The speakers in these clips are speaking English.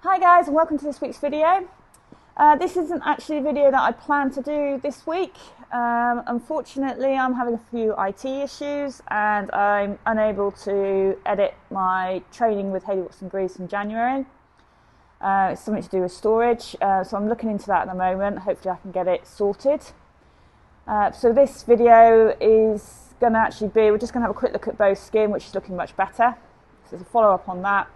Hi guys, and welcome to this week's video. This isn't actually a video that I planned to do this week. Unfortunately, I'm having a few IT issues and I'm unable to edit my training with Hayley Watson Greaves from January. It's something to do with storage, so I'm looking into that at the moment. Hopefully I can get it sorted. So this video is going to actually be, we're just going to have a quick look at Beau's skin, which is looking much better. So it's a follow up on that.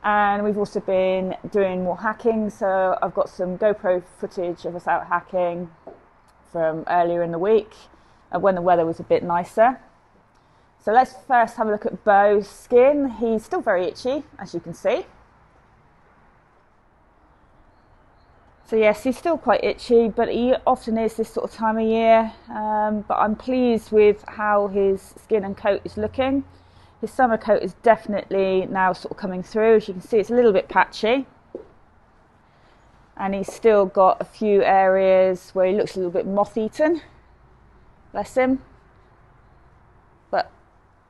And we've also been doing more hacking, so I've got some GoPro footage of us out hacking from earlier in the week when the weather was a bit nicer. So let's first have a look at Beau's skin. He's still very itchy, as you can see. So yes, he's still quite itchy, but he often is this sort of time of year. But I'm pleased with how his skin and coat is looking. His summer coat is definitely now sort of coming through. As you can see, it's a little bit patchy. And he's still got a few areas where he looks a little bit moth-eaten. Bless him. But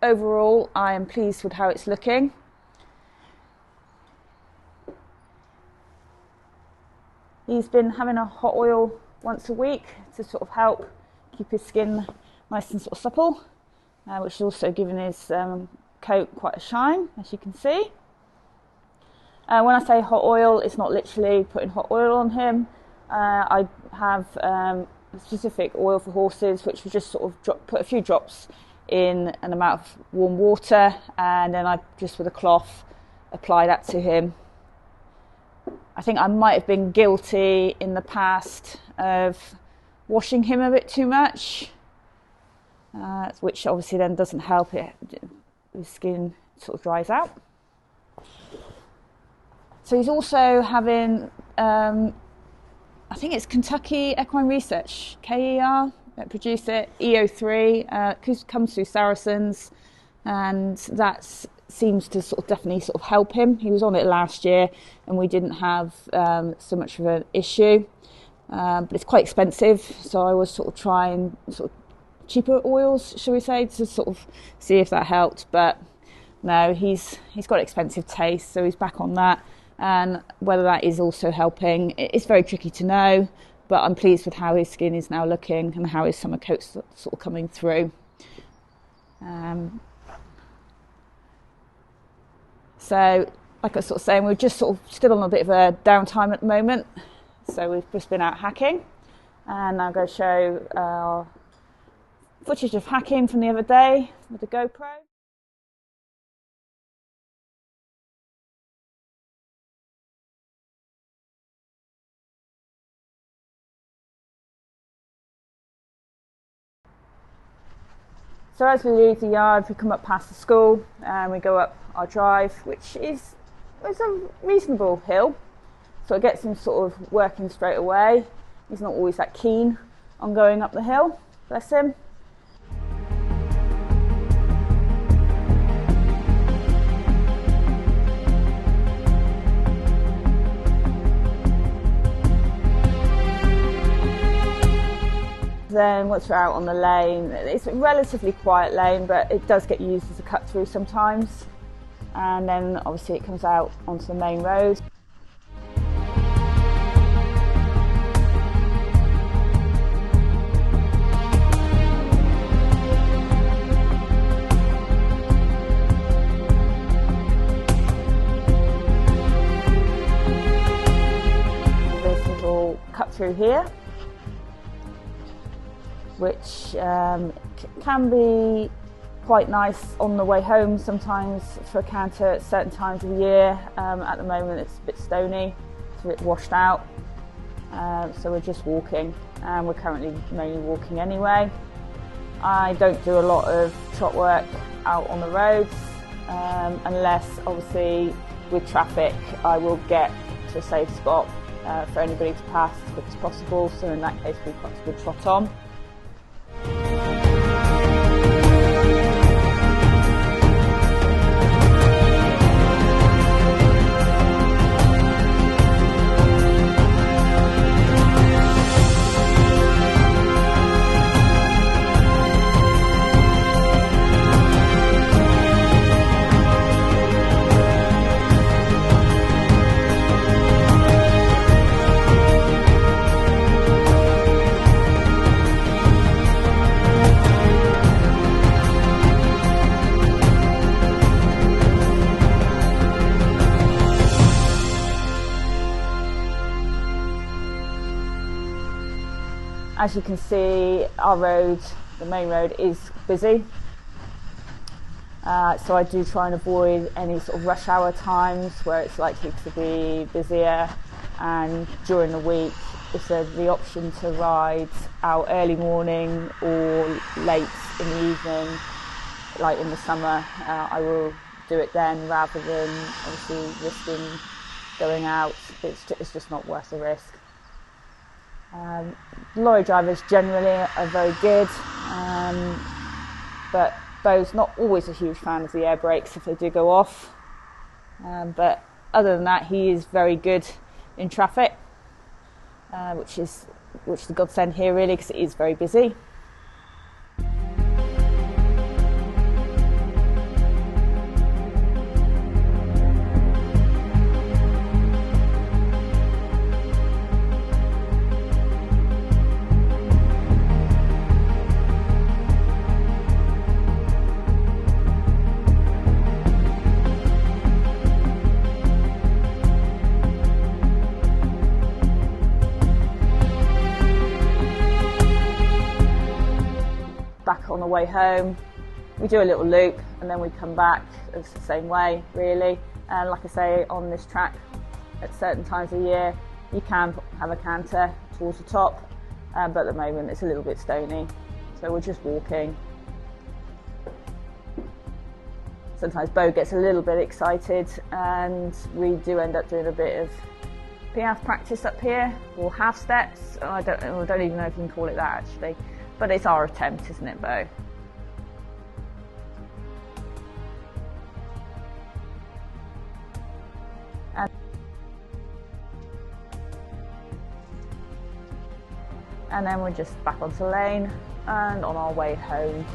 overall, I am pleased with how it's looking. He's been having a hot oil once a week to sort of help keep his skin nice and sort of supple. Which is also giving his coat quite a shine, as you can see. When I say hot oil, it's not literally putting hot oil on him. I have a specific oil for horses, which we just sort of put a few drops in an amount of warm water, and then I just with a cloth apply that to him. I think I might have been guilty in the past of washing him a bit too much. Which obviously then doesn't help it. His skin sort of dries out. So he's also having, I think it's Kentucky Equine Research, KER, that produce it, EO3, comes through Saracens, and that seems to sort of definitely sort of help him. He was on it last year and we didn't have so much of an issue, but it's quite expensive, so I was sort of trying sort of cheaper oils, shall we say, to sort of see if that helped. But no, he's got expensive taste, so he's back on that. And whether that is also helping, it's very tricky to know. But I'm pleased with how his skin is now looking and how his summer coat's sort of coming through. So, like I was sort of saying, we're just sort of still on a bit of a downtime at the moment. So we've just been out hacking, and I'm going to show our footage of hacking from the other day with the GoPro. So as we leave the yard, we come up past the school and we go up our drive, which is a reasonable hill. So it gets him sort of working straight away. He's not always that keen on going up the hill, bless him. Then once we're out on the lane, it's a relatively quiet lane, but it does get used as a cut through sometimes. And then obviously it comes out onto the main road. This little cut through here, which can be quite nice on the way home sometimes for a canter at certain times of the year. At the moment it's a bit stony, it's a bit washed out, so we're just walking, and we're currently mainly walking anyway. I don't do a lot of trot work out on the roads, unless obviously with traffic I will get to a safe spot for anybody to pass as quick as possible, so in that case we trot on. As you can see, our road, the main road, is busy. So I do try and avoid any sort of rush hour times where it's likely to be busier. And during the week, if there's the option to ride out early morning or late in the evening, like in the summer, I will do it then rather than obviously risking going out. It's just not worth the risk. Lorry drivers generally are very good, but Beau's not always a huge fan of the air brakes if they do go off, but other than that he is very good in traffic, which is the godsend here really, because it is very busy. On the way home we do a little loop and then we come back. It's the same way really, and like I say, on this track at certain times of the year you can have a canter towards the top, but at the moment it's a little bit stony, so we're just walking. Sometimes Beau gets a little bit excited and we do end up doing a bit of piaffe practice up here, or half steps. I don't even know if you can call it that actually. But it's our attempt, isn't it, Beau? And then we're just back onto the lane and on our way home.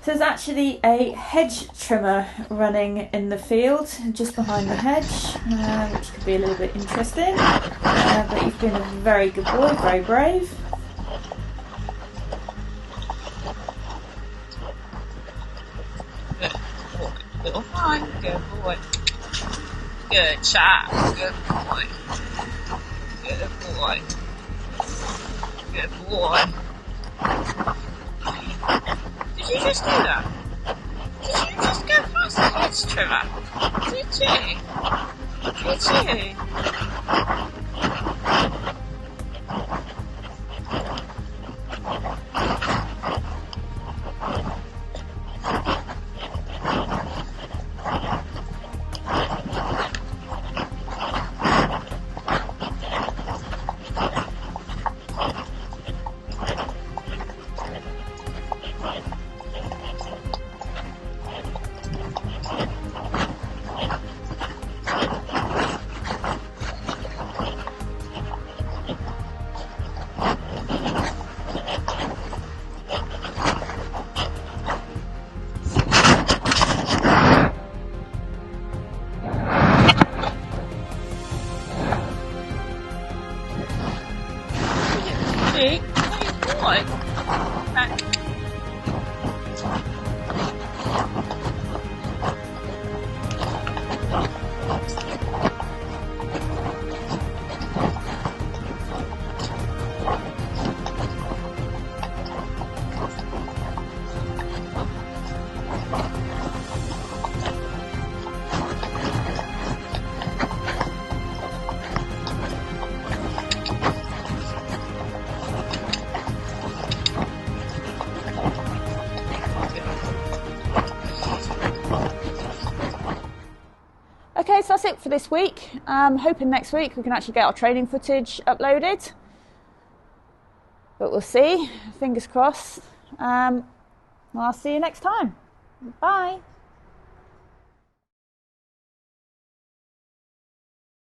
So there's actually a hedge trimmer running in the field just behind the hedge, which could be a little bit interesting, but you've been a very good boy, very brave. Little fine, good boy. Good chap, good boy. Good boy. Good boy. Did you just do that? Did you just go past the hedge trimmer? Did you? Did you? See? Hey, boy. Back. Okay, so that's it for this week. Hoping next week we can actually get our training footage uploaded. But we'll see. Fingers crossed. I'll see you next time. Bye.